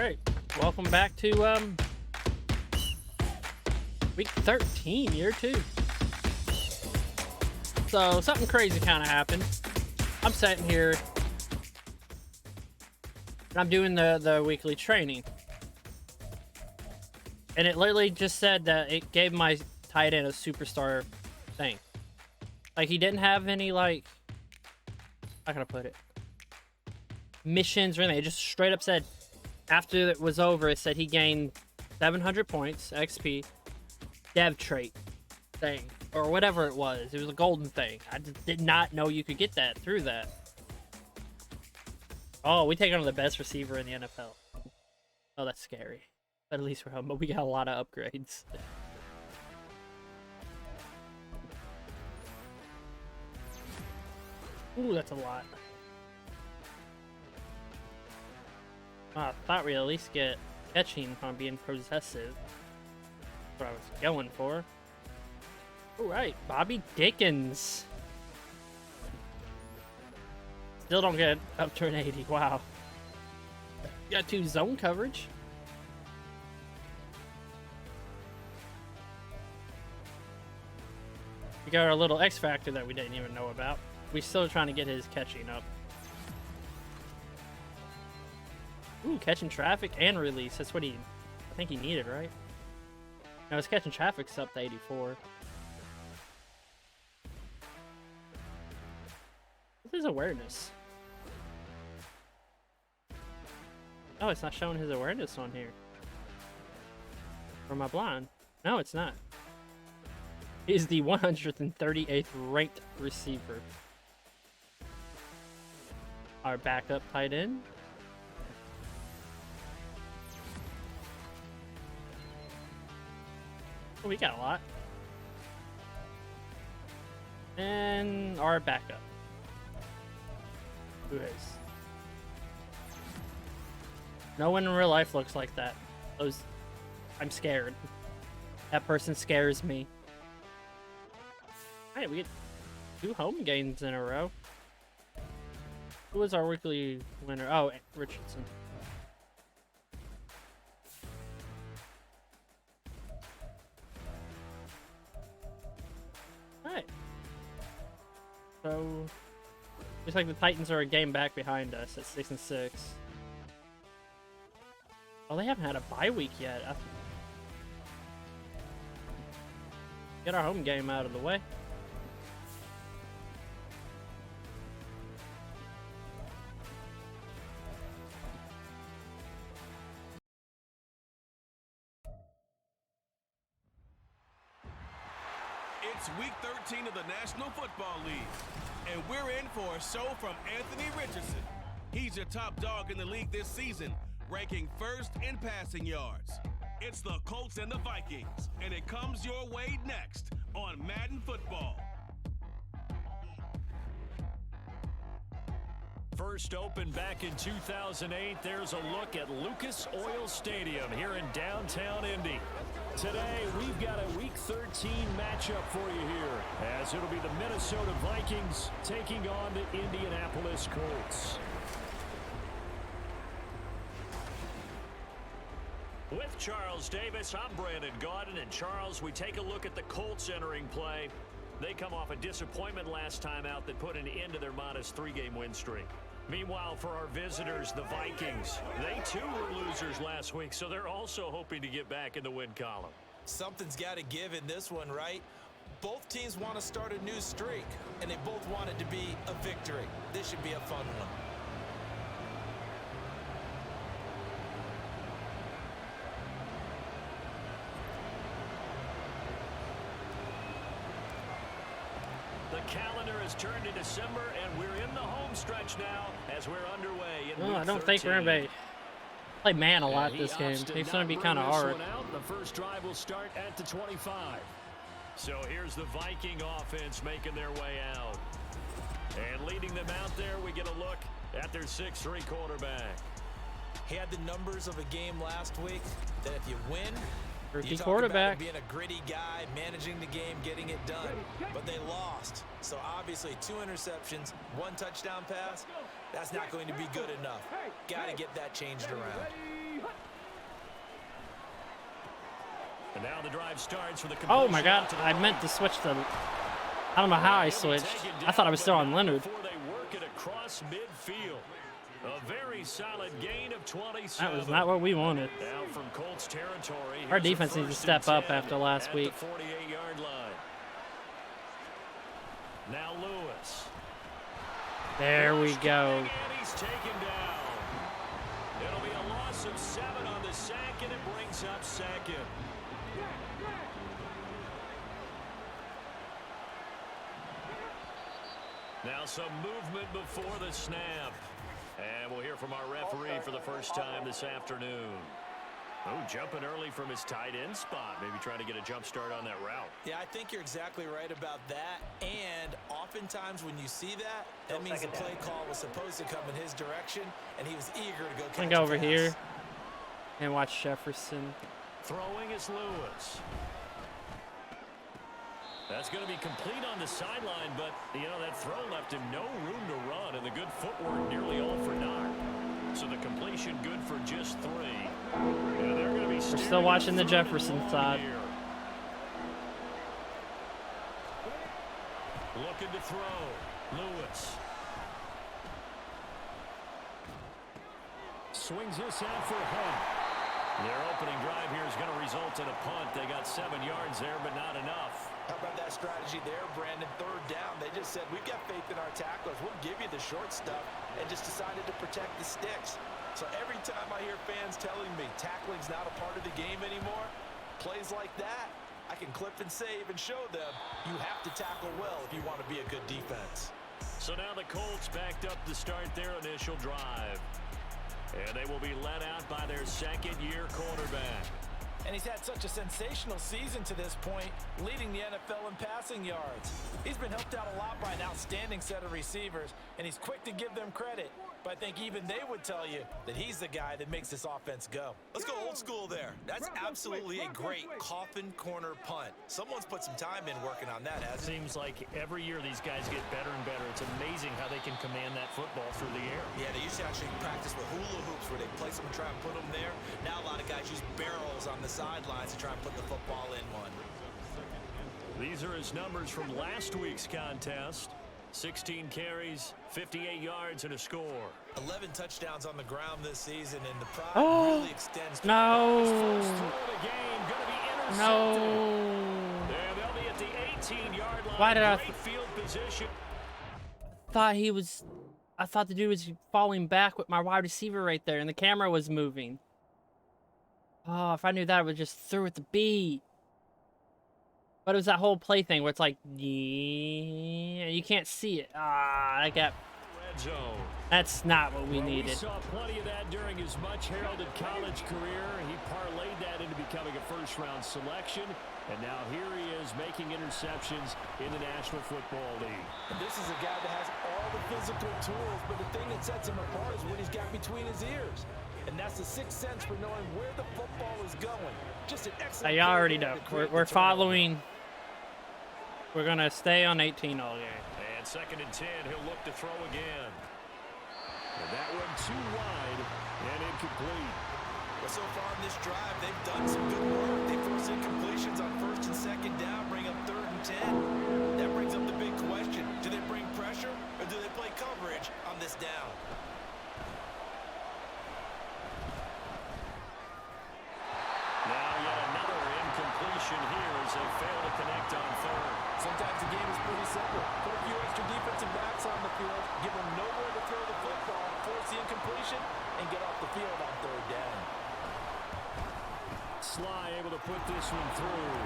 Alright, welcome back to week 13, year 2. So something crazy kind of happened. I'm sitting here and I'm doing the weekly training, and it literally just said that it gave my tight end a superstar thing. Like, he didn't have any, like, how can I put it, missions or anything. It just straight up said, after it was over, it said he gained 700 points XP, dev trait thing, or whatever it was. It was a golden thing. I just did not know you could get that through that. Oh, we take on the best receiver in the NFL. Oh, that's scary. But at least we're home. But we got a lot of upgrades. Ooh, that's a lot. I thought we'd at least get catching on being possessive. That's what I was going for. Alright, Bobby Dickens. Still don't get up to an 80. Wow. Got 2 zone coverage. We got our little X factor that we didn't even know about. We're still trying to get his catching up. Ooh, catching traffic and release. That's what I think he needed, right? Now his catching traffic's up to 84. What's his awareness? Oh, it's not showing his awareness on here. Or am I blind? No, it's not. He's the 138th ranked receiver. Our backup tight end. Oh, we got a lot. And our backup. Who is? No one in real life looks like that. I'm scared. That person scares me. Hey, we get 2 home games in a row. Who was our weekly winner? Oh, Richardson. Alright. So, looks like the Titans are a game back behind us at 6-6. Oh, they haven't had a bye week yet. Get our home game out of the way. It's week 13 of the National Football League, and we're in for a show from Anthony Richardson. He's your top dog in the league this season, ranking first in passing yards. It's the Colts and the Vikings, and it comes your way next on Madden Football. First opened back in 2008, there's a look at Lucas Oil Stadium here in downtown Indy. Today, we've got a Week 13 matchup for you here, as it'll be the Minnesota Vikings taking on the Indianapolis Colts. With Charles Davis, I'm Brandon Gaudin, and Charles, we take a look at the Colts entering play. They come off a disappointment last time out that put an end to their modest 3-game win streak. Meanwhile, for our visitors, the Vikings, they too were losers last week, so they're also hoping to get back in the win column. Something's got to give in this one, right? Both teams want to start a new streak, and they both want it to be a victory. This should be a fun one. The calendar has turned to December, and we're in the home stretch now as we're underway in Oh, I don't 13. think we're going to play man a lot this game. It's going to be kind of hard. The first drive will start at the 25. So here's the Viking offense making their way out. And leading them out there, we get a look at their 6'3" quarterback. He had the numbers of a game last week that if you win, Rookie you talk quarterback. about being a gritty guy, managing the game, getting it done. But they lost. So obviously 2 interceptions, 1 touchdown pass, that's not going to be good enough. Got to get that changed around. And now the drive starts for the Oh my completion God! to the I right. meant to switch to. I don't know how I switched. I thought I was still on Leonard. Before they work it across midfield. A very solid gain of 27. That was not what we wanted. Now from Colts territory. Our here's a defense needs to 1st step and up 10 after last at week. the 48-yard line. Now Lewis. There we go. And he's taken down. It'll be a loss of 7 on the sack, and it brings up 2nd. Now some movement before the snap. And we'll hear from our referee for the first time this afternoon. Oh, jumping early from his tight end spot. Maybe trying to get a jump start on that route. Yeah, I think you're exactly right about that. And oftentimes when you see that, that means the play call was supposed to come in his direction, and he was eager to go catch I'm a gonna go over pass. here and watch Jefferson. Throwing is Lewis. That's going to be complete on the sideline, but, you know, that throw left him no room to run, and the good footwork nearly all for naught. So the completion good for just 3. And they're going to be We're still watching the 3rd and Jefferson long side. here. Looking to throw. Lewis. Swings this out for Hunt. Their opening drive here is going to result in a punt. They got 7 yards there, but not enough. How about that strategy there, Brandon? 3rd down. They just said, we've got faith in our tacklers. We'll give you the short stuff, and just decided to protect the sticks. So every time I hear fans telling me tackling's not a part of the game anymore, plays like that, I can clip and save and show them you have to tackle well if you want to be a good defense. So now the Colts backed up to start their initial drive. And they will be led out by their 2nd-year quarterback. And he's had such a sensational season to this point, leading the NFL in passing yards. He's been helped out a lot by an outstanding set of receivers, and he's quick to give them credit. But I think even they would tell you that he's the guy that makes this offense go. Let's go old school there. That's absolutely a great coffin corner punt. Someone's put some time in working on that, hasn't it? Seems like every year these guys get better and better. It's amazing how they can command that football through the air. Yeah, they used to actually practice with hula hoops where they place them and try and put them there. Now a lot of guys use barrels on the sidelines to try and put the football in one. These are his numbers from last week's contest. 16 carries, 58 yards, and a score. 11 touchdowns on the ground this season, and the pride really extends. No. First throw of the game, going to be intercepted. No. And they'll be at the 18-yard line. Why did I Great field position. I thought the dude was falling back with my wide receiver right there, and the camera was moving. Oh, if I knew that, I would just throw it to B. But it was that whole play thing where it's like, yeah, you can't see it. I got. Red zone. That's not what we needed. We saw plenty of that during his much-heralded college career. He parlayed that into becoming a first-round selection. And now here he is making interceptions in the National Football League. And this is a guy that has all the physical tools, but the thing that sets him apart is what he's got between his ears. And that's the sixth sense for knowing where the football is going. Just an excellent. I already know. We're following. We're going to stay on 18 all game. And 2nd and 10, he'll look to throw again. And that one too wide and incomplete. Well, so far in this drive, they've done some good work. They force incompletions on 1st and 2nd down, bring up 3rd and 10. That brings up the big question. Do they bring pressure or do they play coverage on this down? Now yet another incompletion here as they fail to connect on 3rd. Sometimes the game is pretty simple. Put a few extra defensive backs on the field, give them nowhere to throw the football, force the incompletion, and get off the field on 3rd down. Sly able to put this one through.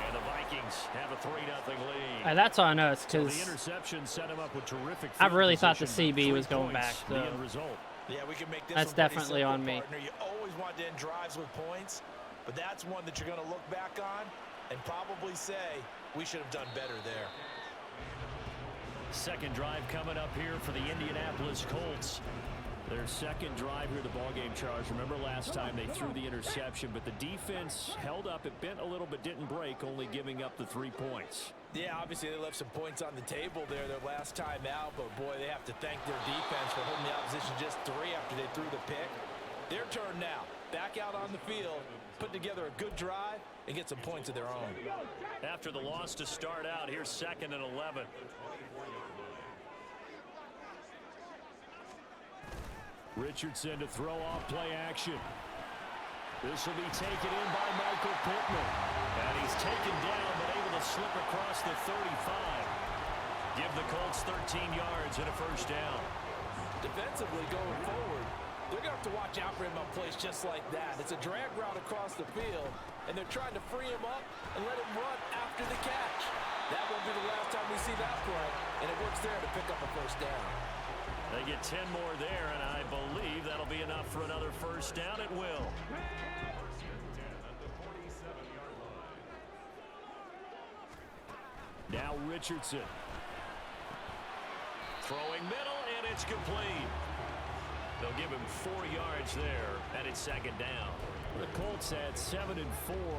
And the Vikings have a 3-0 lead. That's on us So the because interception set him up with terrific I field really thought the position, CB but was 3 going points, back, the so. end result. Yeah, we can make this That's one pretty definitely simple, on me. partner. You always want to end drives with points, but that's one that you're going to look back on and probably say we should have done better there. Second drive coming up here for the Indianapolis Colts. Their second drive here, the ballgame, Charles. Remember last time they threw the interception, but the defense held up. It bent a little but didn't break, only giving up the 3 points. Yeah, obviously they left some points on the table there their last time out, but boy, they have to thank their defense for holding the opposition just 3 after they threw the pick. Their turn now. Back back out on the field, put together a good drive, and get some points of their own. After the loss to start out, here's 2nd and 11. Richardson to throw off play action. This will be taken in by Michael Pittman. And he's taken down, but able to slip across the 35. Give the Colts 13 yards and a first down. Defensively going forward, they're going to have to watch out for him on plays just like that. It's a drag route across the field, and they're trying to free him up and let him run after the catch. That won't be the last time we see that play, and it works there to pick up a first down. They get 10 more there, and I believe that'll be enough for another first down. It will. Now Richardson. Throwing middle, and it's complete. They'll give him 4 yards there, and it's 2nd down. The Colts had 7-4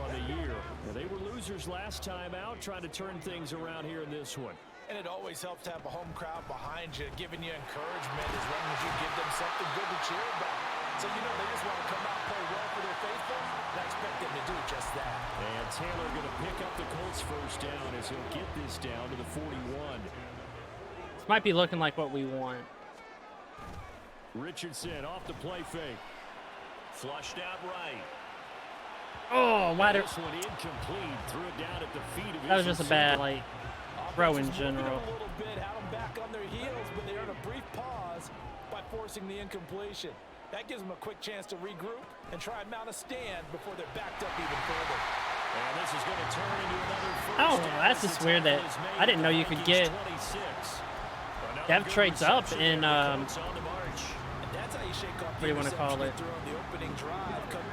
on the year. They were losers last time out, trying to turn things around here in this one. And it always helps to have a home crowd behind you, giving you encouragement as long as you give them something good to cheer about. So, you know, they just want to come out and play well for their faithful, and I expect them to do just that. And Taylor going to pick up the Colts first down as he'll get this down to the 41. This might be looking like what we want. Richardson off the play fake. Flushed out right. Oh, why did... This one incomplete. Threw it down at the feet of his That was just a bad, receiver. like, throw in general. A little bit, had them back on their heels, but they earned a brief pause by forcing the incompletion. That gives them a quick chance to regroup and try and mount a stand before they're backed up even further. And this is going to turn into another first Oh, down. that's just weird that I didn't know you could get dev trades up in what do you want to call it?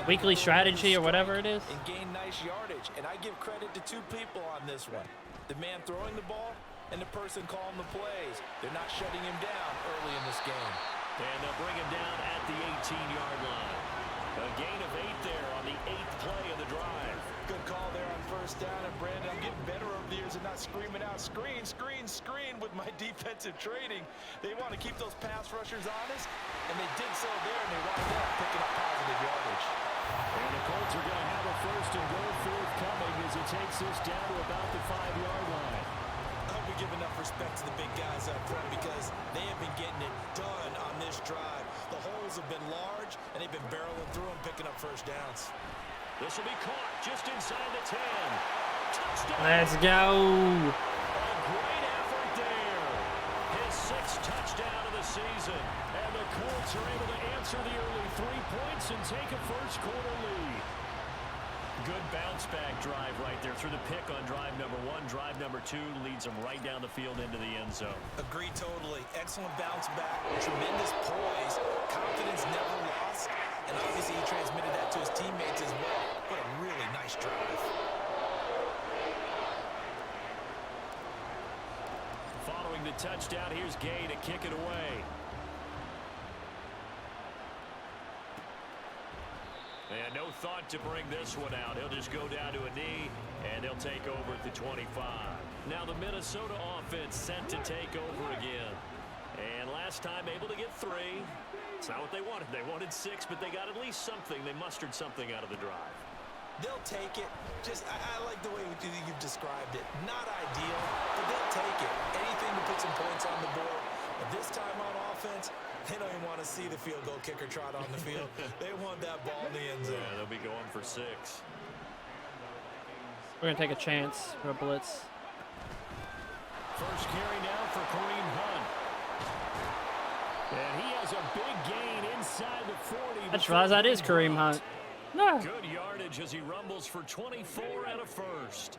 Weekly strategy or whatever it is. And gain nice yardage. And I give credit to 2 people on this one. The man throwing the ball and the person calling the plays. They're not shutting him down early in this game. And they'll bring him down at the 18-yard line. A gain of 8 there on the 8th play of the drive. Good call there on first down. And Brandon, I'm getting better over the years and not screaming out, screen, screen, screen with my defensive training. They want to keep those pass rushers honest, and they did so there, and they wound up picking up positive yardage. And the Colts are going to have a first and goal forthcoming as it takes us down to about the 5-yard line. I hope we give enough respect to the big guys up front because they have been getting it done on this drive. The holes have been large, and they've been barreling through them, picking up first downs. This will be caught just inside the 10. Touchdown. Let's go. A great effort there. His 6th touchdown of the season. And the Colts are able to answer the early 3 points and take a first-quarter lead. Good bounce-back drive right there through the pick on drive number 1. Drive number 2 leads them right down the field into the end zone. Agreed totally. Excellent bounce back. Tremendous poise. Confidence never lost. And obviously he transmitted that to his teammates as well. What a really nice drive. Following the touchdown, here's Gay to kick it away. And no thought to bring this one out. He'll just go down to a knee, and they'll take over at the 25. Now the Minnesota offense sent to take over again. And last time able to get 3. It's not what they wanted. They wanted 6, but they got at least something. They mustered something out of the drive. They'll take it. I like the way you've described it. Not ideal, but they'll take it. Anything to put some points on the board. But this time on offense, they don't even want to see the field goal kicker trot on the field. They want that ball in the end zone. Yeah, they'll be going for 6. We're going to take a chance for a blitz. First carry now for Kareem Hunt. And he has a big gain inside the 40. I just realized that is Kareem Hunt. No. Good yardage as he rumbles for 24 and a first.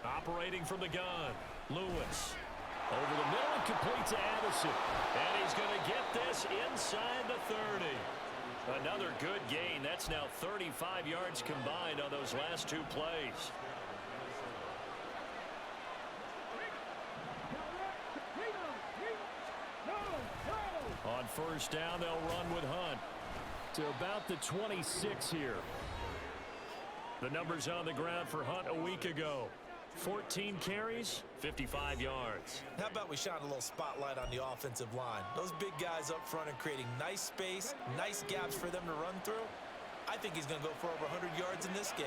Operating from the gun, Lewis. Over the middle and complete to Addison. And he's going to get this inside the 30. Another good gain. That's now 35 yards combined on those last 2 plays. On first down, they'll run with Hunt to about the 26 here. The numbers on the ground for Hunt a week ago. 14 carries, 55 yards. How about we shine a little spotlight on the offensive line? Those big guys up front are creating nice space, nice gaps for them to run through. I think he's going to go for over 100 yards in this game.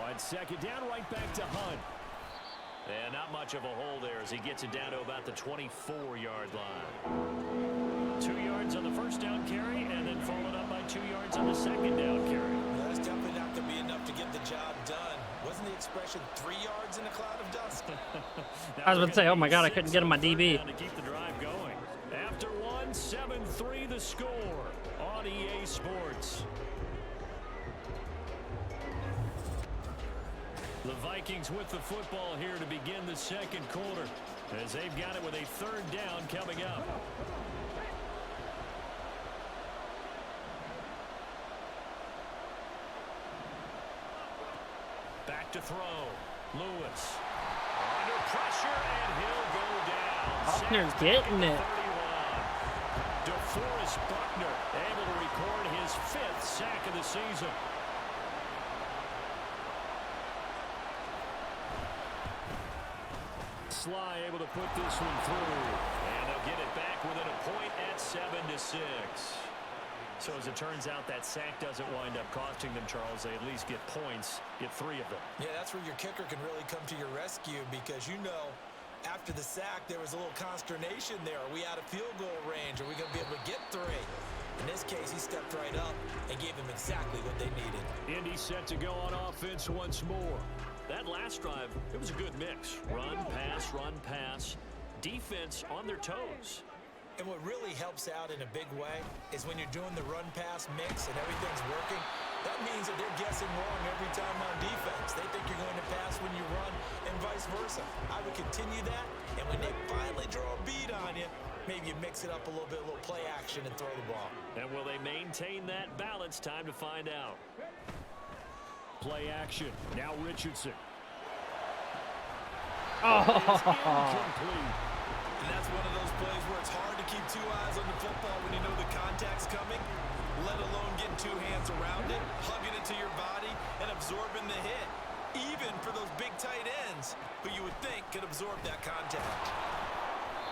On second down, right back to Hunt. And not much of a hole there as he gets it down to about the 24-yard line. 2 yards on the first down carry, and then followed up by 2 yards on the second down carry. That's definitely not going to be enough to get the job done. Wasn't the expression 3 yards in a cloud of dust? I was about to say, oh my God, I couldn't get him my DB. To keep the drive going. After one, 7-3 the score on EA Sports. The Vikings with the football here to begin the second quarter as they've got it with a third down coming up. Back to throw. Lewis under pressure, and he'll go down. Buckner's getting it. DeForest Buckner able to record his 5th sack of the season. Sly able to put this one through, and they'll get it back within a point at 7-6. So as it turns out, that sack doesn't wind up costing them, Charles. They at least get points, get 3 of them. Yeah, that's where your kicker can really come to your rescue because, you know, after the sack, there was a little consternation there. Are we out of field goal range? Are we going to be able to get 3? In this case, he stepped right up and gave them exactly what they needed. Indy set to go on offense once more. That last drive, it was a good mix. Run, pass, defense on their toes. And what really helps out in a big way is when you're doing the run-pass mix and everything's working, that means that they're guessing wrong every time on defense. They think you're going to pass when you run and vice versa. I would continue that, and when they finally draw a beat on you, maybe you mix it up a little bit, a little play action and throw the ball. And will they maintain that balance? Time to find out. Play action. Now Richardson. Oh. Incomplete. And that's one of those plays where it's hard to keep 2 eyes on the football when you know the contact's coming, let alone getting 2 hands around it, hugging it to your body, and absorbing the hit. Even for those big tight ends, who you would think could absorb that contact.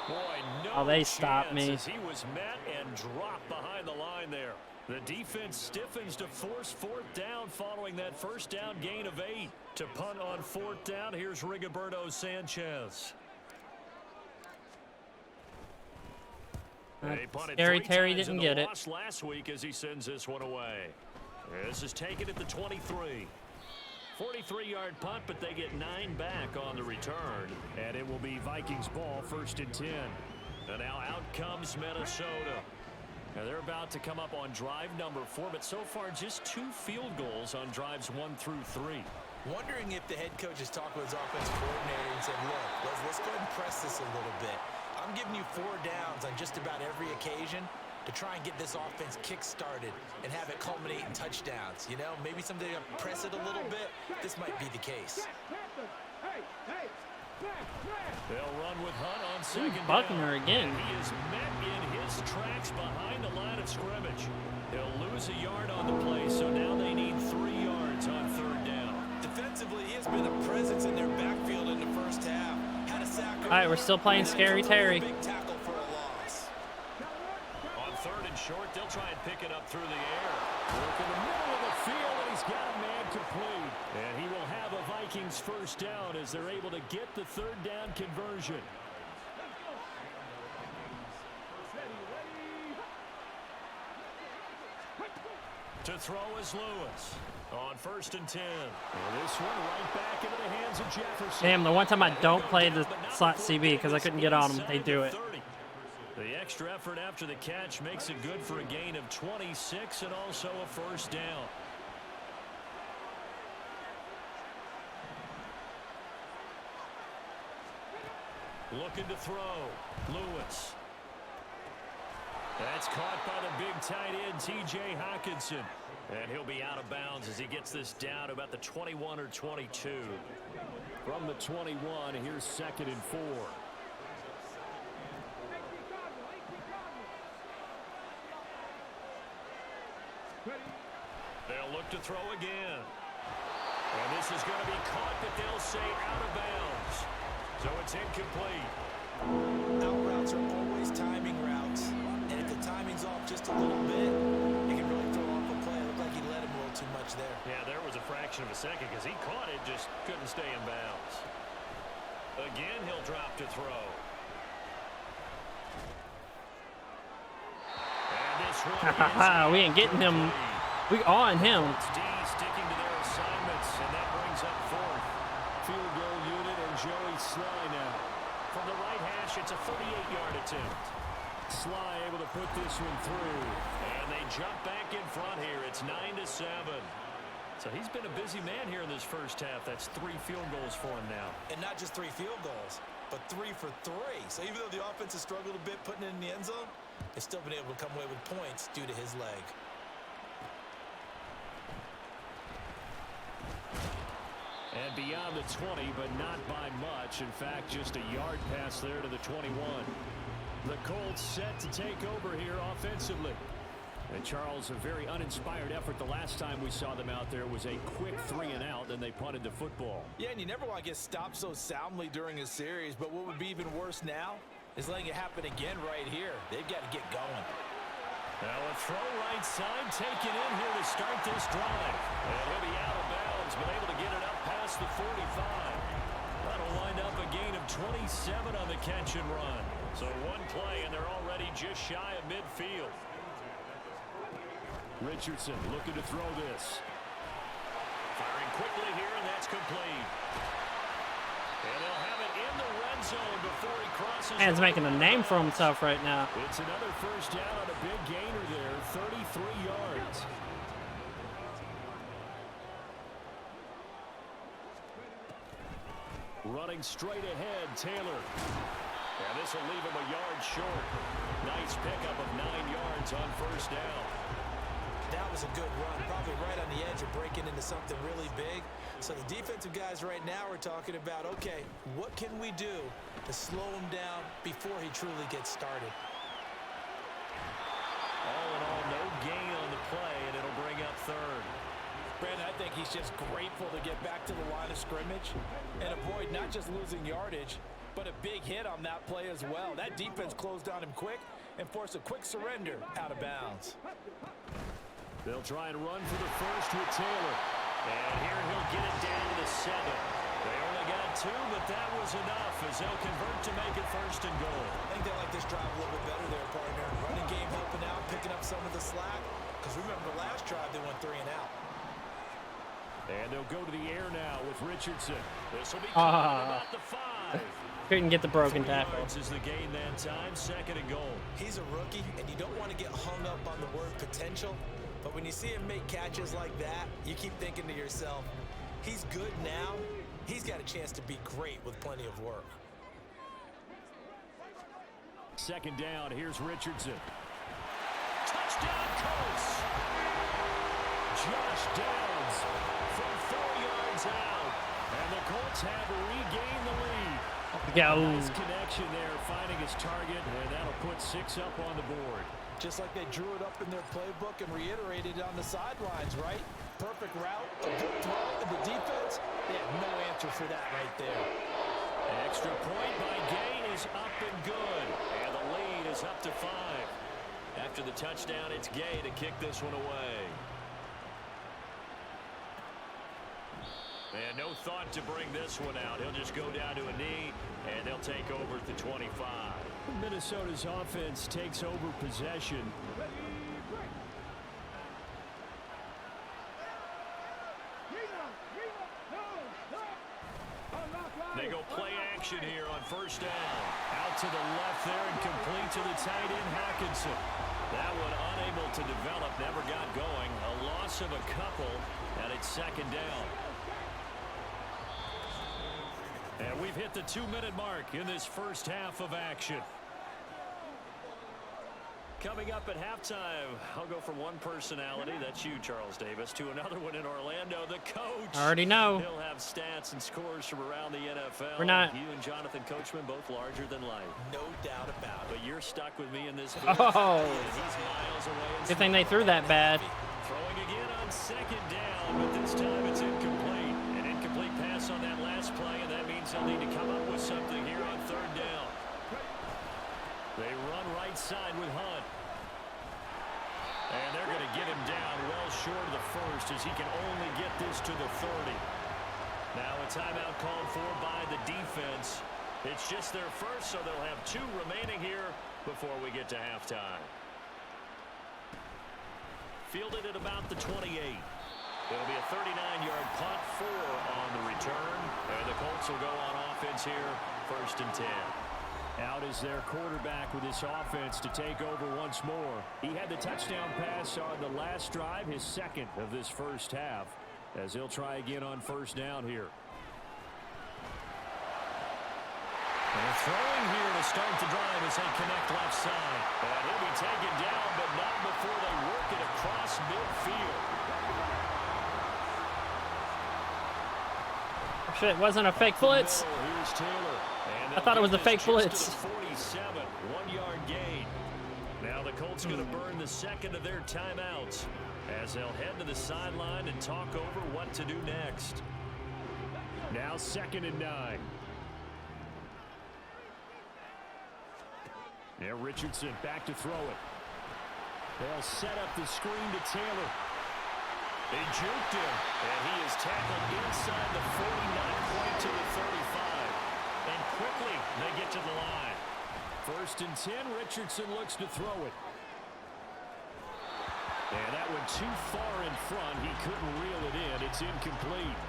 Boy, no Oh, they stopped me. as he was met and dropped behind the line there. The defense stiffens to force 4th down following that first down gain of 8. To punt on 4th down, here's Rigoberto Sanchez. They punted Scary 3 Terry times didn't and get it. lost last week as he sends this one away. This is taken at the 23. 43-yard punt, but they get 9 back on the return. And it will be Vikings ball, 1st and 10. And now out comes Minnesota. Now they're about to come up on drive number 4, but so far just 2 field goals on drives 1 through 3. Wondering if the head coach has talked with his offensive coordinator and said, look, let's go ahead and press this a little bit. I'm giving you 4 downs on just about every occasion to try and get this offense kick-started and have it culminate in touchdowns. You know, maybe someday to press it a little bit. This might be the case. They'll run with Hunt on second Buckner down. again. He is met in his tracks behind the line of scrimmage. He'll lose a yard on the play, so now they need 3 yards on 3rd down. Defensively, he has been a presence in their backfield in the first half. Had a sack. All right, we're still playing Scary Terry. Big tackle for a loss. On 3rd and short, they'll try and pick it up through the air. Work in the middle of the field, and he's got a man complete. And he will have a Vikings 1st down as they're able to get the 3rd down conversion. To throw is Lewis. On 1st and 10. And this one right back into the hands of Jefferson. Damn, the one time I don't play the slot CB because I couldn't get on them, they do it. The extra effort after the catch makes it good for a gain of 26 and also a 1st down. Looking to throw. Lewis. That's caught by the big tight end, T.J. Hockenson. And he'll be out of bounds as he gets this down to about the 21 or 22. From the 21, here's 2nd and 4. They'll look to throw again. And this is going to be caught, but they'll say out of bounds. So it's incomplete. Out routes are always timing routes. And if the timing's off just a little bit, it can really throw off a play. It looked like he let him a little too much there. Yeah, there was a fraction of a second because he caught it, just couldn't stay in bounds. Again, he'll drop to throw. And this one We ain't getting him. We on him. It's D sticking to their assignments, and that brings up fourth. Field goal unit and Joey Sly now. From the right hash, it's a 38-yard attempt. Sly able to put this one through. And they jump back in front here. It's 9-7. So he's been a busy man here in this first half. That's 3 field goals for him now. And not just 3 field goals, but 3 for 3. So even though the offense has struggled a bit putting it in the end zone, they've still been able to come away with points due to his leg. And beyond the 20, but not by much. In fact, just a yard pass there to the 21. The Colts set to take over here offensively. And Charles, a very uninspired effort. The last time we saw them out there was a quick 3-and-out, then they punted the football. Yeah, and you never want to get stopped so soundly during a series, but what would be even worse now is letting it happen again right here. They've got to get going. Now a throw right side taken in here to start this drive. And he'll be out of bounds, but able to get it up past the 45. That'll wind up a gain of 27 on the catch and run. So one play, and they're already just shy of midfield. Richardson looking to throw this. Firing quickly here, and that's complete. And they'll have it in the red zone before he crosses. Man's making a name for himself right now. It's another first down on a big gainer there, 33 yards. Running straight ahead, Taylor. And this will leave him a yard short. Nice pickup of 9 yards on first down. That was a good run, probably right on the edge of breaking into something really big. So the defensive guys right now are talking about, okay, what can we do to slow him down before he truly gets started? All in all, no gain on the play, and it'll bring up third. Brandon, I think he's just grateful to get back to the line of scrimmage and avoid not just losing yardage, but a big hit on that play as well. That defense closed on him quick and forced a quick surrender out of bounds. They'll try and run for the first with Taylor. And here he'll get it down to the 7. They only got 2, but that was enough as they'll convert to make it first and goal. I think they like this drive a little bit better there, partner. Running game helping out, picking up some of the slack. Because remember, the last drive they went 3 and out. And they'll go to the air now with Richardson. This will be about the 5. Couldn't get the broken 3 tackle. yards is the gain that time, second and goal. He's a rookie, and you don't want to get hung up on the word potential. But when you see him make catches like that, you keep thinking to yourself, he's good now. He's got a chance to be great with plenty of work. Second down, here's Richardson. Touchdown, Colts! Josh Downs from 4 yards out. And the Colts have regained the lead. Go. Nice connection there, finding his target, and that'll put 6 up on the board. Just like they drew it up in their playbook and reiterated it on the sidelines, right? Perfect route, a good throw, and the defense, they have no answer for that right there. An extra point by Gay is up and good. And the lead is up to 5. After the touchdown, it's Gay to kick this one away. And no thought to bring this one out. He'll just go down to a knee, and they'll take over at the 25. Minnesota's offense takes over possession. They go play action here on first down. Out to the left there and complete to the tight end, Hawkinson. That one unable to develop, never got going. A loss of a couple, and it's second down. And we've hit the 2-minute mark in this first half of action. Coming up at halftime, I'll go from one personality, that's you, Charles Davis, to another one in Orlando, the coach. I already know. He'll have stats and scores from around the NFL. We're not. You and Jonathan Coachman both larger than life. No doubt about it. But you're stuck with me in this booth. Oh. And he's miles away. Good thing they threw that bad. Throwing again on second down. This time it's incomplete. An incomplete pass on that last play, and that means they'll need to come up with something here on third down. They run right side with Hunt. And they're going to get him down well short of the first, as he can only get this to the 30. Now a timeout called for by the defense. It's just their first, so they'll have 2 remaining here before we get to halftime. Fielded at about the 28. It'll be a 39-yard punt, 4 on the return. And the Colts will go on offense here, 1st and 10. Out is their quarterback with this offense to take over once more. He had the touchdown pass on the last drive, his second of this first half, as he'll try again on 1st down here. And throwing here to start the drive as they connect left side. And he'll be taken down, but not before they work it across midfield. Shit, it wasn't a fake blitz. Here's Taylor. I thought it was a fake blitz. 47, 1-yard gain. Now the Colts going to burn the second of their timeouts as they'll head to the sideline and talk over what to do next. Now 2nd and 9. Now Richardson back to throw it. They'll set up the screen to Taylor. They juked him, and he is tackled inside the 49 point to the 35. And quickly, they get to the line. 1st and 10, Richardson looks to throw it. And that went too far in front. He couldn't reel it in. It's incomplete.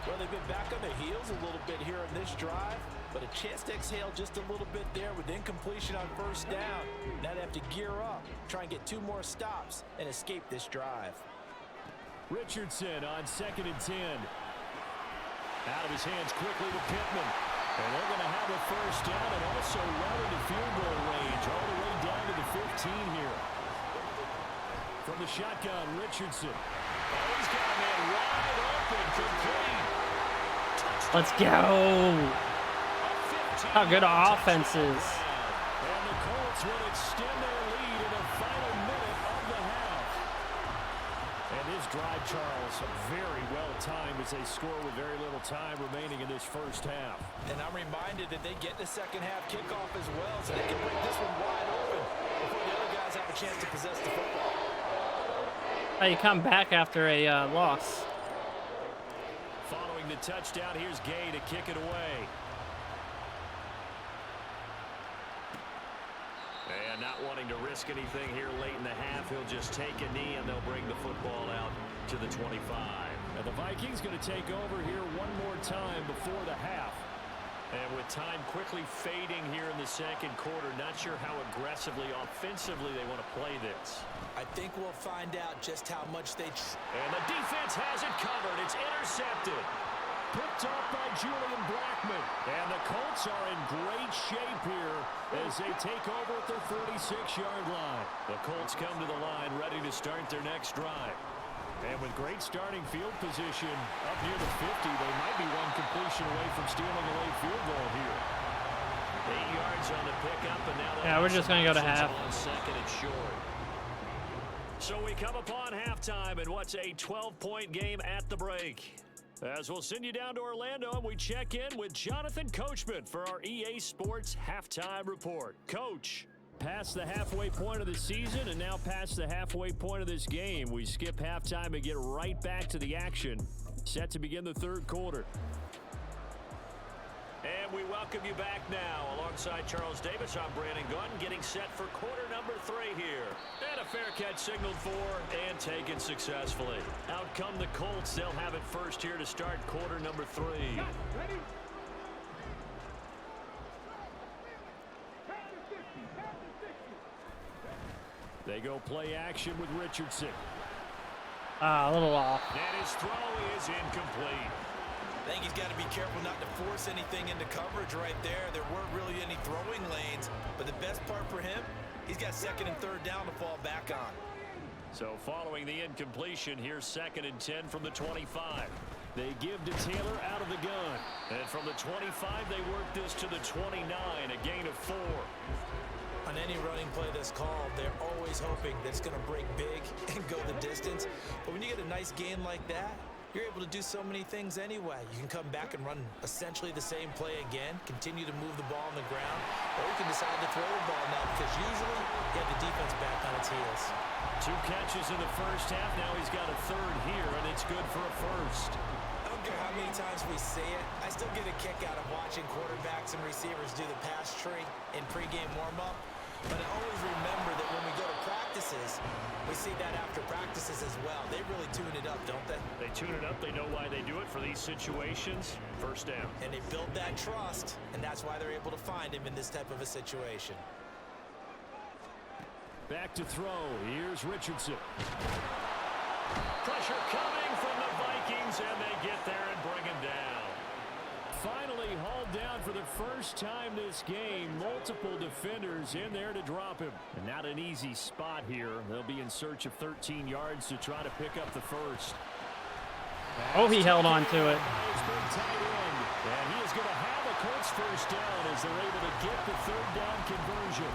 Well, they've been back on their heels a little bit here in this drive, but a chance to exhale just a little bit there with incompletion on 1st down. Now they have to gear up, try and get 2 more stops, and escape this drive. Richardson on 2nd and 10. Out of his hands quickly to Pittman. And they're going to have a 1st down and also well into field goal range, all the way down to the 15 here. From the shotgun, Richardson. Oh, he's got a man wide open, complete. Let's go. How good our offense is. And the Colts will extend their lead in the final minute of the half. And this drive, Charles, very well timed as they score with very little time remaining in this first half. And I'm reminded that they get the second half kickoff as well, so they can break this one wide open before the other guys have a chance to possess the football. How you come back after a loss. Following the touchdown, here's Gay to kick it away. And not wanting to risk anything here late in the half, he'll just take a knee and they'll bring the football out to the 25. And the Vikings going to take over here one more time before the half. And with time quickly fading here in the second quarter, not sure how aggressively, offensively they want to play this. I think we'll find out just how much they... And the defense has it covered. It's intercepted. Picked up by Julian Blackman. And the Colts are in great shape here as they take over at their 46-yard line. The Colts come to the line ready to start their next drive. And with great starting field position up near the 50, they might be one completion away from stealing a late field goal here. 8 yards on the pickup, and now Yeah, we're just going to go to half. On 2nd and short. So we come upon halftime, and what's a 12-point game at the break. As we'll send you down to Orlando, and we check in with Jonathan Coachman for our EA Sports Halftime Report. Coach. Past the halfway point of the season and now past the halfway point of this game. We skip halftime and get right back to the action. Set to begin the 3rd quarter. And we welcome you back now. Alongside Charles Davis, I'm Brandon Gunn, getting set for quarter number 3 here. And a fair catch signaled for and taken successfully. Out come the Colts. They'll have it first here to start quarter number 3. Ready? They go play action with Richardson. A little off. And his throw is incomplete. I think he's got to be careful not to force anything into coverage right there. There weren't really any throwing lanes, but the best part for him, he's got 2nd and 3rd down to fall back on. So following the incompletion, here's 2nd and 10 from the 25. They give to Taylor out of the gun. And from the 25, they work this to the 29, a gain of 4. On any running play that's called, they're always hoping that it's going to break big and go the distance. But when you get a nice gain like that, you're able to do so many things anyway. You can come back and run essentially the same play again, continue to move the ball on the ground, or you can decide to throw the ball now because usually you have the defense back on its heels. 2 catches in the first half. Now he's got a third here, and it's good for a first. I don't care how many times we say it, I still get a kick out of watching quarterbacks and receivers do the pass tree in pregame warm-up. But I always remember that when we go to practices, we see that after practices as well. They really tune it up, don't they? They tune it up. They know why they do it for these situations. First down. And they build that trust, and that's why they're able to find him in this type of a situation. Back to throw. Here's Richardson. Pressure coming from the Vikings, and they get there and bring him down. Finally hauled down for the first time this game. Multiple defenders in there to drop him. And not an easy spot here. They'll be in search of 13 yards to try to pick up the first. Oh, he held on to it. And he is going to have a Colts first down as they're able to get the third down conversion.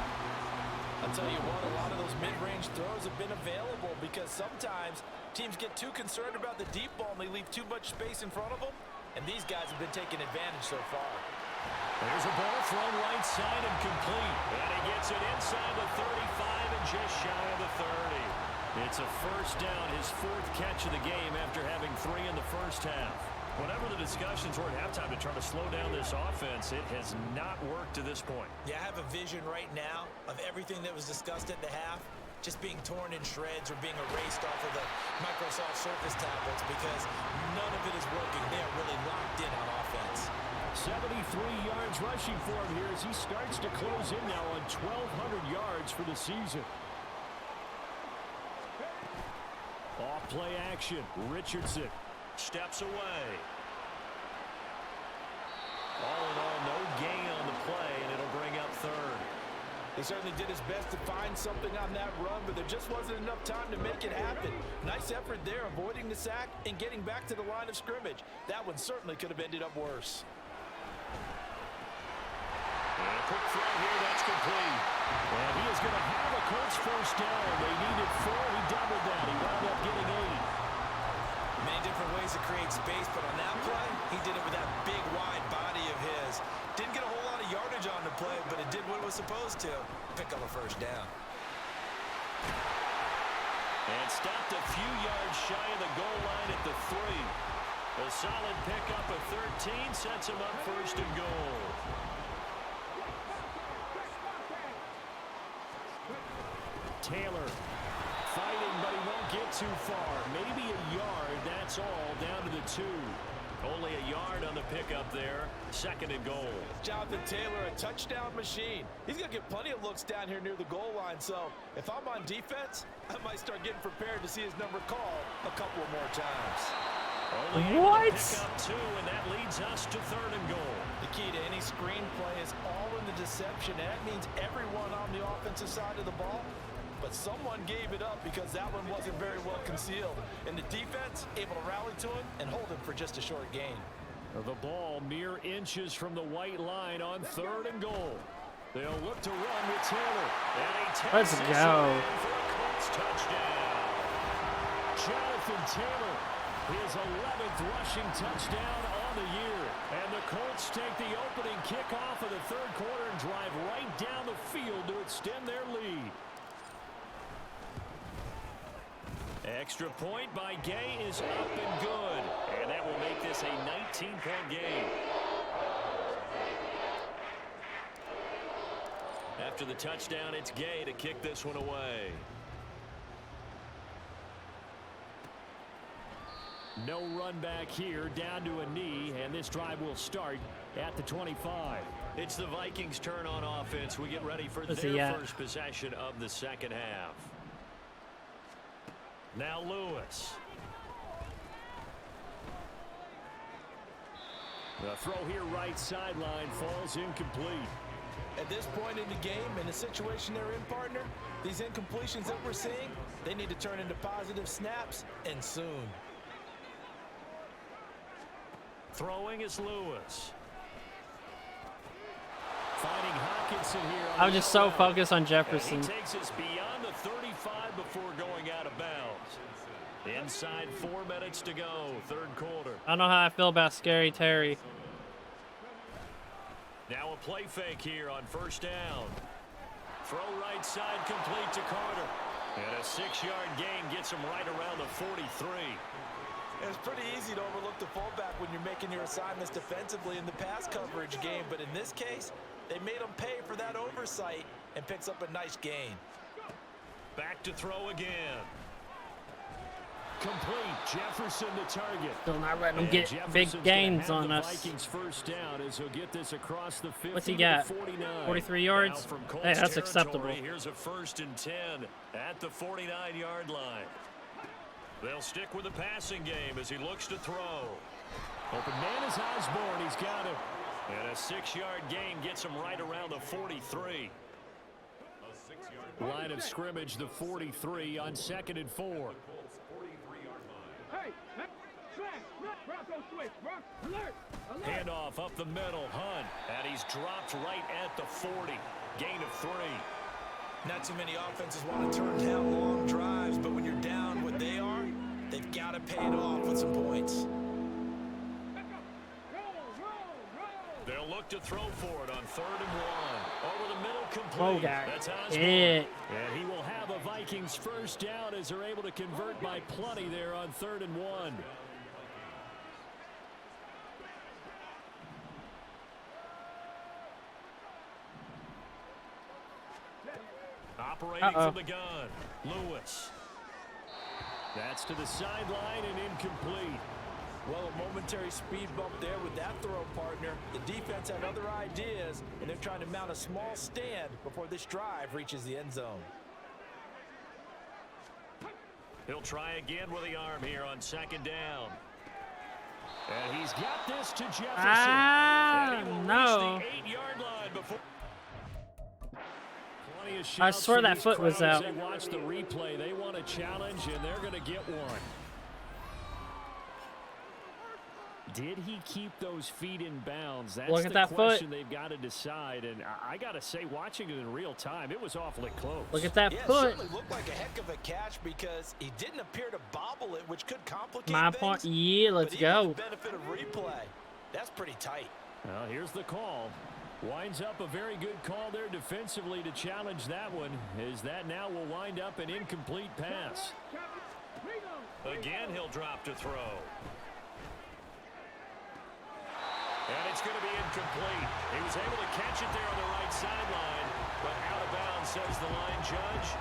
I'll tell you what, a lot of those mid-range throws have been available because sometimes teams get too concerned about the deep ball and they leave too much space in front of them. And these guys have been taking advantage so far. There's a ball thrown right side and complete. And he gets it inside the 35 and just shy of the 30. It's a first down, his 4th catch of the game after having 3 in the first half. Whatever the discussions were at halftime to try to slow down this offense, it has not worked to this point. Yeah, I have a vision right now of everything that was discussed at the half just being torn in shreds or being erased off of the Microsoft Surface tablets because none of it is working. They are really locked in on offense. 73 yards rushing for him here as he starts to close in now on 1,200 yards for the season. Off play action. Richardson steps away. All in all, no gain on the play, and it'll bring up third. He certainly did his best to find something on that run, but there just wasn't enough time to make it happen. Nice effort there, avoiding the sack and getting back to the line of scrimmage. That one certainly could have ended up worse. And a quick throw here, that's complete. And he is going to have a Colts first down. They needed 4, he doubled that. He wound up getting 8. Many different ways to create space, but on that play, he did it with that big, wide body of his. Didn't get a whole lot of yardage on the play, but it did what it was supposed to. Pick up a first down. And stopped a few yards shy of the goal line at the 3. A solid pickup of 13 sets him up first and goal. Taylor fighting, but he won't get too far. Maybe a yard, that's all, down to the 2. Only a yard on the pickup there. 2nd and goal. Jonathan Taylor, a touchdown machine. He's going to get plenty of looks down here near the goal line, so if I'm on defense, I might start getting prepared to see his number called a couple of more times. Only able to pick up 2, and that leads us to 3rd and goal. The key to any screen play is all in the deception. That means everyone on the offensive side of the ball, but someone gave it up because that one wasn't very well concealed. And the defense able to rally to him and hold him for just a short gain. The ball mere inches from the white line on 3rd and goal. They'll look to run with Taylor. And he takes Let's go. For a Colts touchdown. Jonathan Taylor, his 11th rushing touchdown on the year. And the Colts take the opening kickoff of the 3rd quarter and drive right down the field to extend their lead. Extra point by Gay is up and good. And that will make this a 19-point game. After the touchdown, it's Gay to kick this one away. No run back here, down to a knee, and this drive will start at the 25. It's the Vikings' turn on offense. We get ready for their first possession of the 2nd half. Now Lewis. The throw here right sideline falls incomplete. At this point in the game, in the situation they're in, partner, these incompletions that we're seeing, they need to turn into positive snaps, and soon. Throwing is Lewis. Finding Hawkinson here. I was just so focused on Jefferson. And he takes us beyond the 35 before going out of bounds. Inside 4 minutes to go, third quarter. I don't know how I feel about Scary Terry. Now a play fake here on first down. Throw right side complete to Carter. And a 6-yard gain gets him right around the 43. It's pretty easy to overlook the fullback when you're making your assignments defensively in the pass coverage game, but in this case, they made him pay for that oversight and picks up a nice gain. Back to throw again. Complete. Jefferson the target. Still not letting him get big gains on us. Vikings first down as he'll get this across the 50. What's he got? 49. 43 yards? Hey, that's acceptable. Here's a 1st and 10 at the 49-yard line. They'll stick with the passing game as he looks to throw. Open man is Osborne. He's got him. And a 6-yard gain gets him right around the 43. Line of scrimmage, the 43 on 2nd and 4. Handoff up the middle, Hunt, and he's dropped right at the 40. Gain of 3. Not too many offenses want to turn down long drives, but when you're down what they are, they've got to pay it off with some points. They'll look to throw for it on 3rd and 1. Over the middle, complete. Oh, God. That's Osborne. Yeah. And he will have a Vikings first down as they're able to convert by plenty there on 3rd and 1. Operating from the gun, Lewis. That's to the sideline and incomplete. Well, a momentary speed bump there with that throw, partner. The defense had other ideas, and they're trying to mount a small stand before this drive reaches the end zone. He'll try again with the arm here on 2nd down. And he's got this to Jefferson. Ah, no. The 8-yard line before. I swear that foot was out. They watch the replay. They want a challenge, and they're going to get one. Did he keep those feet in bounds? That's Look at that question foot. They've got to decide. And I got to say, watching it in real time, it was awfully close. Look at that Yeah, it foot. certainly looked like a heck of a catch because he didn't appear to bobble it, which could complicate My things. point. Yeah, let's But even go. with the benefit of replay, that's pretty tight. Well, here's the call. Winds up a very good call there defensively to challenge that one, as that now will wind up an incomplete pass. Again, he'll drop to throw. And it's going to be incomplete. He was able to catch it there on the right sideline, but out of bounds, says the line judge.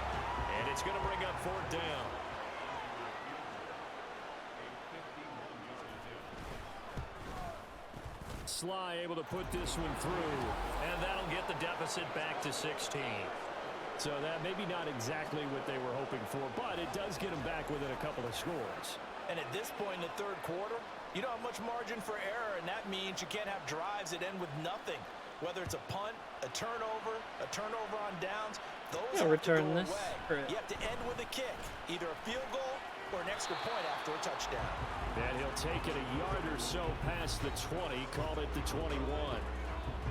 And it's going to bring up 4th down. Sly able to put this one through. And that'll get the deficit back to 16. So that maybe not exactly what they were hoping for, but it does get them back within a couple of scores. And at this point in the third quarter, you don't have much margin for error, and that means you can't have drives that end with nothing. Whether it's a punt, a turnover on downs, those have return to go this. away. You have to end with a kick, either a field goal or an extra point after a touchdown. And he'll take it a yard or so past the 20, called it the 21.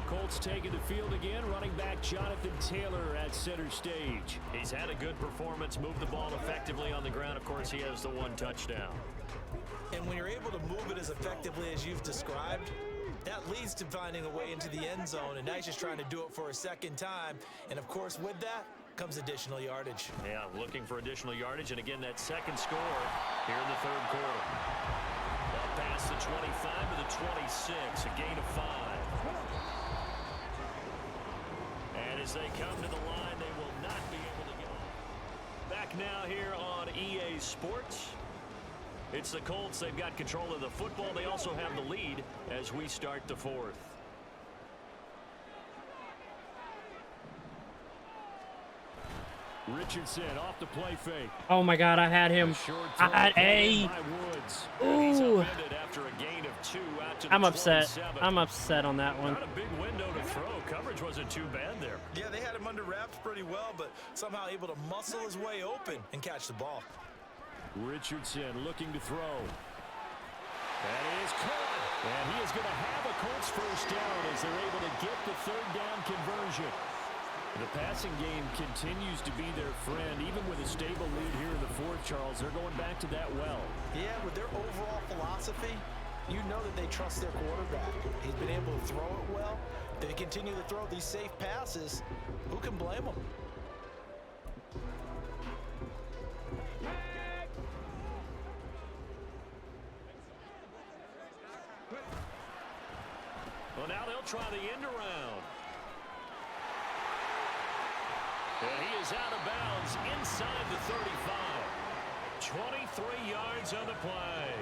Colts taking the field again, running back Jonathan Taylor at center stage. He's had a good performance, moved the ball effectively on the ground. Of course, he has the 1 touchdown. And when you're able to move it as effectively as you've described, that leads to finding a way into the end zone, and now he's just trying to do it for a second time. And, of course, with that comes additional yardage. Yeah, looking for additional yardage, and again, that second score here in the third quarter. Up past the 25 to the 26, a gain of 5. And as they come to the line, they will not be able to get off. Back now here on EA Sports. It's the Colts. They've got control of the football. They also have the lead as we start the 4th. Richardson off the play fake. Oh my God, I had him. I had a. Ooh. After a gain of 2 out to the I'm upset. 27. I'm upset on that one. Not a big window to throw. Coverage wasn't too bad there. Yeah, they had him under wraps pretty well, but somehow able to muscle his way open and catch the ball. Richardson looking to throw. And he is caught. And he is going to have a Colts first down as they're able to get the 3rd down conversion. The passing game continues to be their friend. Even with a stable lead here in the fourth, Charles, they're going back to that well. Yeah, with their overall philosophy, you know that they trust their quarterback. He's been able to throw it well. They continue to throw these safe passes. Who can blame them? Well, now they'll try the end around. And he is out of bounds inside the 35. 23 yards on the play.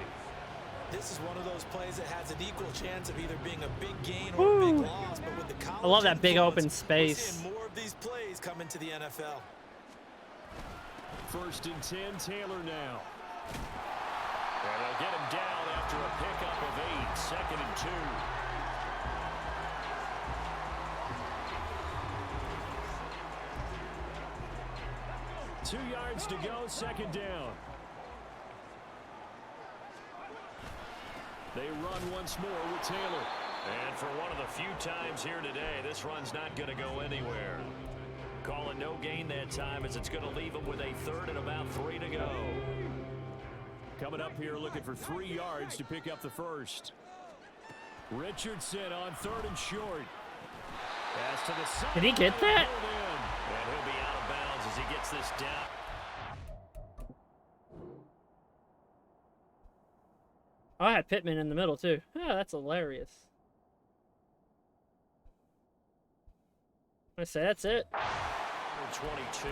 This is one of those plays that has an equal chance of either being a big gain or a big loss. But with the college I love that big influence, open space. We're seeing more of these plays come into the NFL. 1st and 10, Taylor now. And they'll get him down after a pickup of 8. 2nd and 2. 2 yards to go, 2nd down. They run once more with Taylor. And for one of the few times here today, this run's not going to go anywhere. Call it no gain that time, as it's going to leave him with a 3rd and about 3 to go. Coming up here looking for 3 yards to pick up the 1st. Richardson on 3rd and short. Pass to the side. Did he get that? And he'll be out of bounds as he gets this down. Oh, I had Pittman in the middle, too. Oh, that's hilarious. I say that's it. 22.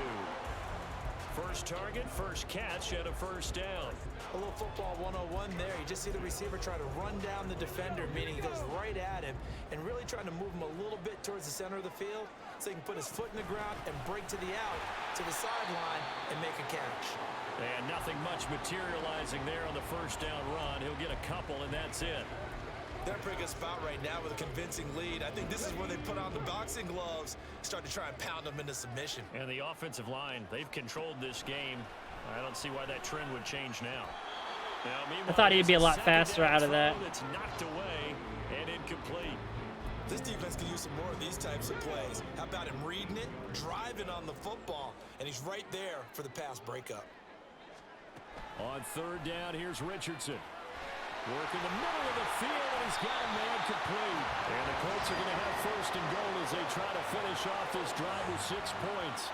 First target, first catch, and a 1st down. A little football 101 there. You just see the receiver try to run down the defender, meaning he goes right at him and really trying to move him a little bit towards the center of the field so he can put his foot in the ground and break to the out, to the sideline, and make a catch. And nothing much materializing there on the 1st down run. He'll get a couple, and that's it. They're in a pretty good spot right now with a convincing lead. I think this is where they put on the boxing gloves, start to try and pound them into submission. And the offensive line, they've controlled this game. I don't see why that trend would change now. I thought he'd be a lot faster out of that. It's knocked away and incomplete. This defense can use some more of these types of plays. How about him reading it, driving on the football, and he's right there for the pass breakup. On 3rd down, here's Richardson. Work in the middle of the field, and he's got a man complete. And the Colts are going to have 1st and goal as they try to finish off this drive with 6 points.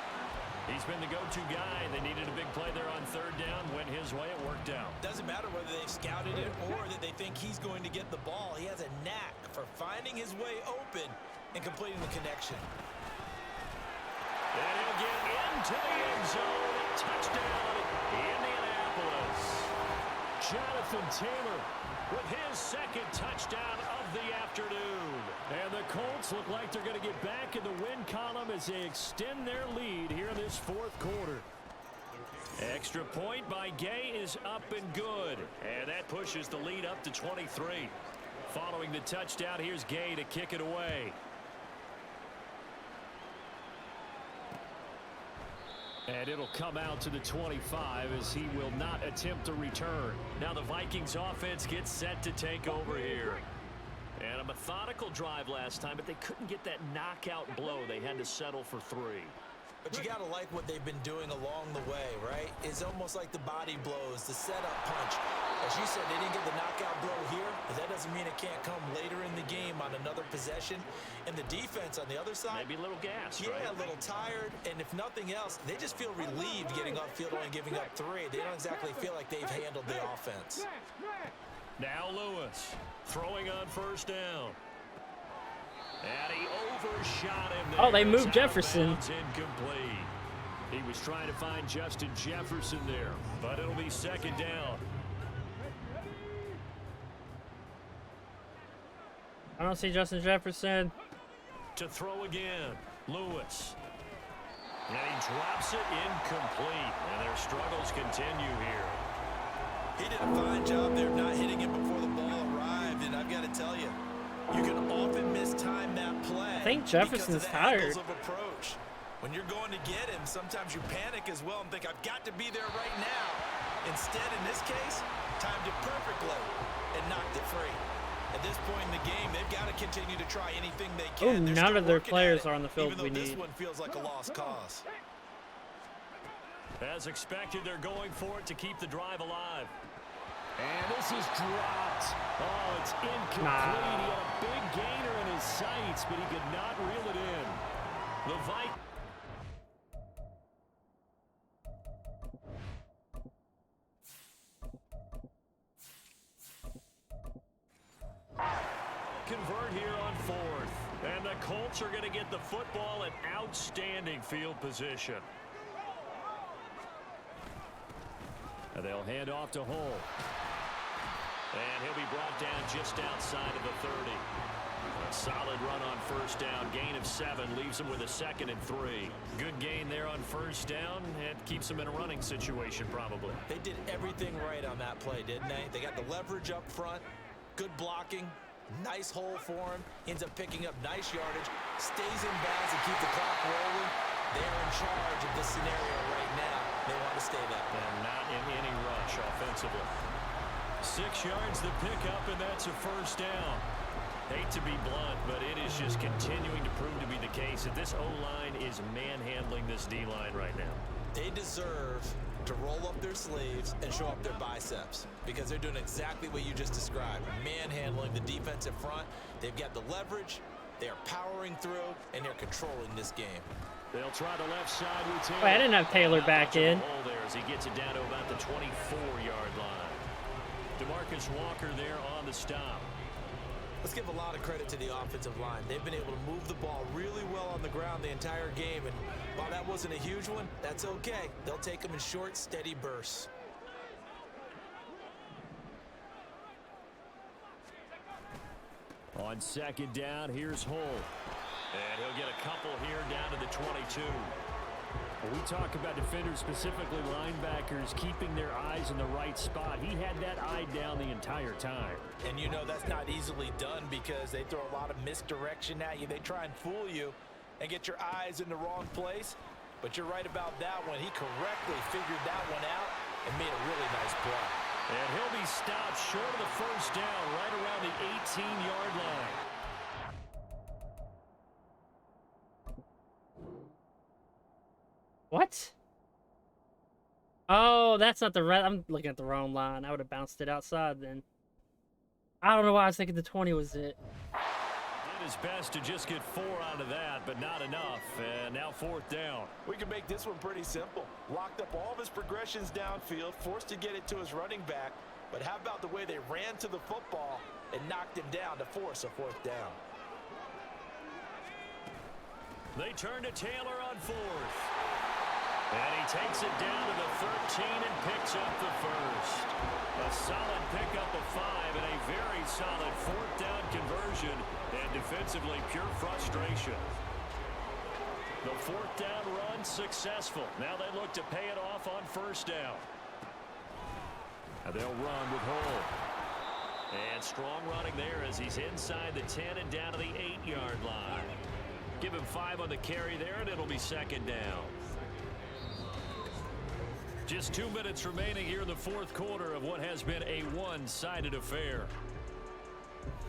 He's been the go-to guy. They needed a big play there on 3rd down. Went his way. It worked out. Doesn't matter whether they've scouted it or that they think he's going to get the ball. He has a knack for finding his way open and completing the connection. And he'll get into the end zone. Touchdown, Indianapolis. Jonathan Taylor with his 2nd touchdown of the afternoon. And the Colts look like they're going to get back in the win column as they extend their lead here in this 4th quarter. Extra point by Gay is up and good. And that pushes the lead up to 23. Following the touchdown, here's Gay to kick it away. And it'll come out to the 25 as he will not attempt to return. Now the Vikings offense gets set to take over here. And a methodical drive last time, but they couldn't get that knockout blow. They had to settle for 3. But you got to like what they've been doing along the way, right? It's almost like the body blows, the setup punch. As you said, they didn't get the knockout blow here, but that doesn't mean it can't come later in the game on another possession. And the defense on the other side, maybe a little gas, yeah, right? A little tired. And if nothing else, they just feel relieved getting upfield only giving up 3. They don't exactly feel like they've handled the offense. Now Lewis throwing on 1st down. And he overshot him there. Oh, they moved Jefferson. Incomplete. He was trying to find Justin Jefferson there. But it'll be 2nd down. I don't see Justin Jefferson. To throw again. Lewis. And he drops it incomplete. And their struggles continue here. He did a fine job there not hitting him before the ball arrived. And I've got to tell you, you can often mistime that play. I think Jefferson's tired. Of approach. When you're going to get him, sometimes you panic as well and think, I've got to be there right now. Instead, in this case, timed it perfectly and knocked it free. At this point in the game, they've got to continue to try anything they Oh, can. none of their players are on the field even though we this need. one feels like a lost cause. As expected, they're going for it to keep the drive alive. And this is dropped. Oh, it's incomplete. Nah. He had a big gainer in his sights, but he could not reel it in. The Vikings. Convert here on fourth. And the Colts are going to get the football in outstanding field position. And they'll hand off to Hull. And he'll be brought down just outside of the 30. A solid run on first down. Gain of 7 leaves him with a 2nd and 3. Good gain there on first down. And keeps him in a running situation probably. They did everything right on that play, didn't they? They got the leverage up front, good blocking, nice hole for him, ends up picking up nice yardage, stays in bounds and keep the clock rolling. They're in charge of this scenario right now. They want to stay that way. And not in any rush offensively. 6 yards the pickup, and that's a first down. Hate to be blunt, but it is just continuing to prove to be the case that this O-line is manhandling this D-line right now. They deserve to roll up their sleeves and show up their biceps because they're doing exactly what you just described, manhandling the defensive front. They've got the leverage, they're powering through, and they're controlling this game. They'll try the left side with Taylor. Wait, I didn't have Taylor back in. There as he gets it down to about the 24-yard line. DeMarcus Walker there on the stop. Let's give a lot of credit to the offensive line. They've been able to move the ball really well on the ground the entire game, and while that wasn't a huge one, that's okay. They'll take them in short, steady bursts. On second down, here's Hull. And he'll get a couple here down to the 22. When we talk about defenders, specifically linebackers, keeping their eyes in the right spot, he had that eye down the entire time. And you know that's not easily done because they throw a lot of misdirection at you. They try and fool you and get your eyes in the wrong place. But you're right about that one. He correctly figured that one out and made a really nice play. And he'll be stopped short of the first down right around the 18-yard line. What? Oh, that's not the right. I'm looking at the wrong line. I would have bounced it outside then. I don't know why I was thinking the 20 was it. Did his best to just get 4 out of that, but not enough. And now fourth down. We can make this one pretty simple. Locked up all of his progressions downfield, forced to get it to his running back. But how about the way they ran to the football and knocked him down to force a fourth down? They turn to Taylor on fourth. And he takes it down to the 13 and picks up the first. A solid pickup of 5 and a very solid fourth down conversion. And defensively, pure frustration. The fourth down run successful. Now they look to pay it off on first down. And they'll run with Hull. And strong running there as he's inside the 10 and down to the 8-yard line. Give him 5 on the carry there, and it'll be second down. Just 2 minutes remaining here in the fourth quarter of what has been a one-sided affair.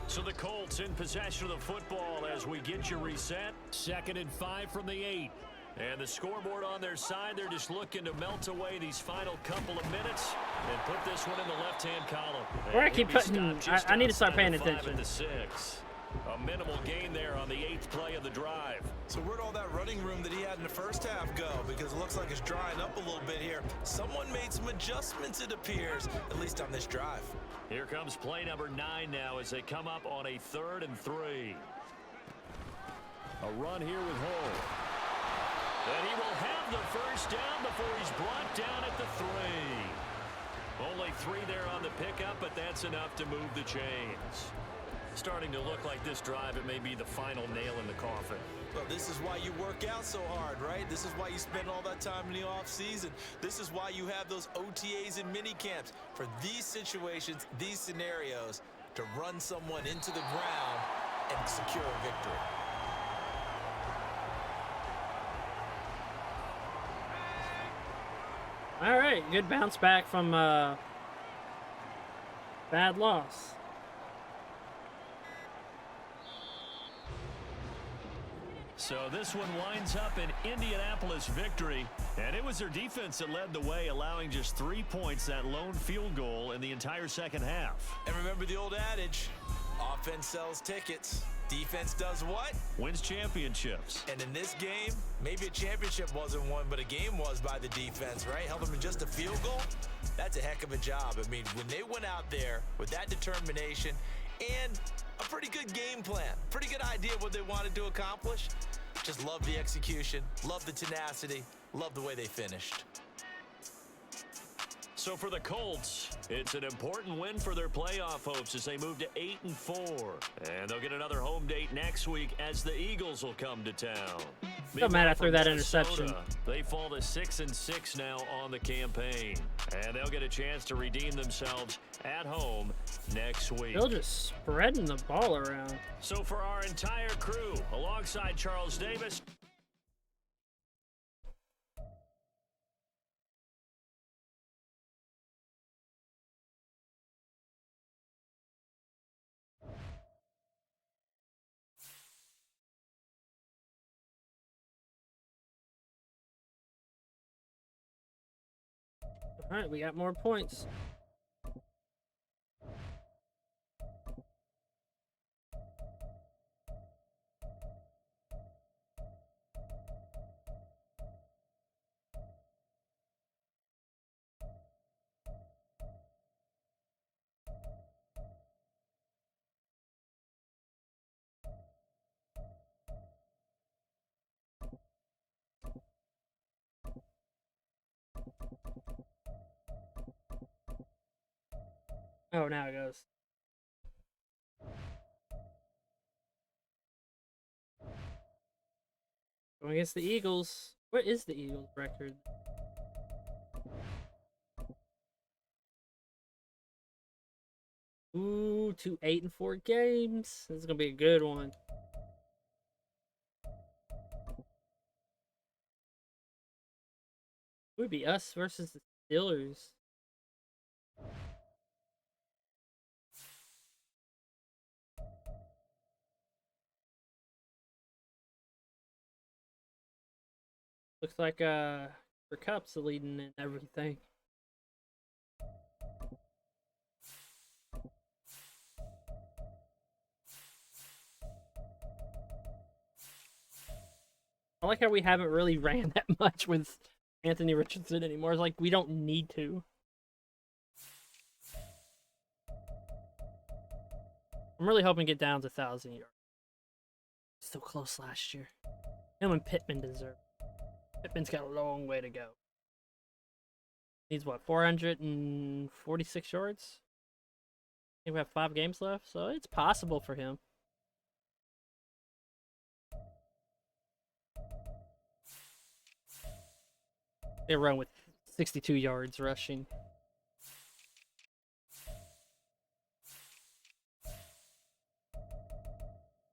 So the Colts in possession of the football as we get you reset. 2nd and 5 from the 8. And the scoreboard on their side, they're just looking to melt away these final couple of minutes and put this one in the left-hand column. Where I keep putting, I need to start paying attention. 5 and the 6. A minimal gain there on the 8th play of the drive. So where'd all that running room that he had in the first half go? Because it looks like it's drying up a little bit here. Someone made some adjustments, it appears, at least on this drive. Here comes play number 9 now as they come up on a 3rd and 3. A run here with Hull. And he will have the first down before he's brought down at the 3. Only 3 there on the pickup, but that's enough to move the chains. Starting to look like this drive, it may be the final nail in the coffin. Well, this is why you work out so hard, right? This is why you spend all that time in the offseason. This is why you have those OTAs and mini camps for these situations, these scenarios, to run someone into the ground and secure a victory. All right, good bounce back from bad loss. So this one winds up an Indianapolis victory, and it was their defense that led the way, allowing just 3 points, that lone field goal in the entire second half. And remember the old adage, offense sells tickets. Defense does what? Wins championships. And in this game, maybe a championship wasn't won, but a game was by the defense, right? Held them in just a field goal. That's a heck of a job. I mean, when they went out there with that determination and a pretty good game plan, pretty good idea of what they wanted to accomplish, just love the execution, love the tenacity, love the way they finished. So for the Colts, it's an important win for their playoff hopes as they move to 8-4. And they'll get another home date next week as the Eagles will come to town. So mad after that interception. They fall to 6-6 now on the campaign. And they'll get a chance to redeem themselves at home next week. They're just spreading the ball around. So for our entire crew, alongside Charles Davis, All right, we got more points. Oh, now it goes. Going against the Eagles. What is the Eagles' record? Ooh, 8-4 games. This is gonna be a good one. It would be us versus the Steelers. Looks like for Cup's leading in everything. I like how we haven't really ran that much with Anthony Richardson anymore. It's like we don't need to. I'm really hoping to get down to 1,000 yards. So close last year. Him and Pittman deserve. Pittman's got a long way to go. Needs what, 446 yards? I think we have 5 games left, so it's possible for him. They run with 62 yards rushing.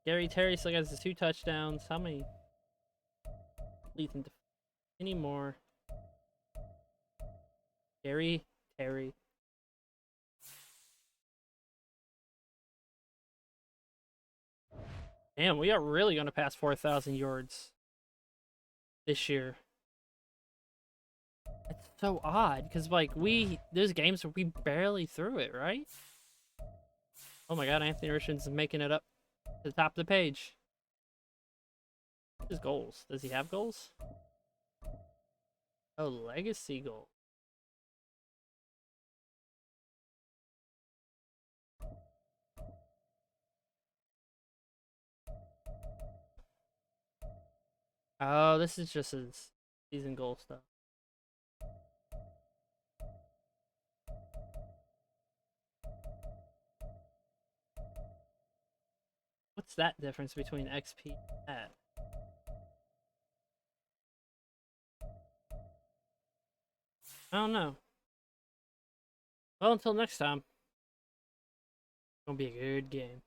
Gary Terry still has his 2 touchdowns. How many? Any more? Gary Terry. Damn, we are really going to pass 4,000 yards this year. It's so odd because, like, there's games where we barely threw it, right? Oh my god, Anthony Richardson's making it up to the top of the page. His goals. Does he have goals? Oh, legacy goal. Oh, this is just his season goal stuff. What's that difference between XP and that? I don't know. Well, until next time. It's gonna be a good game.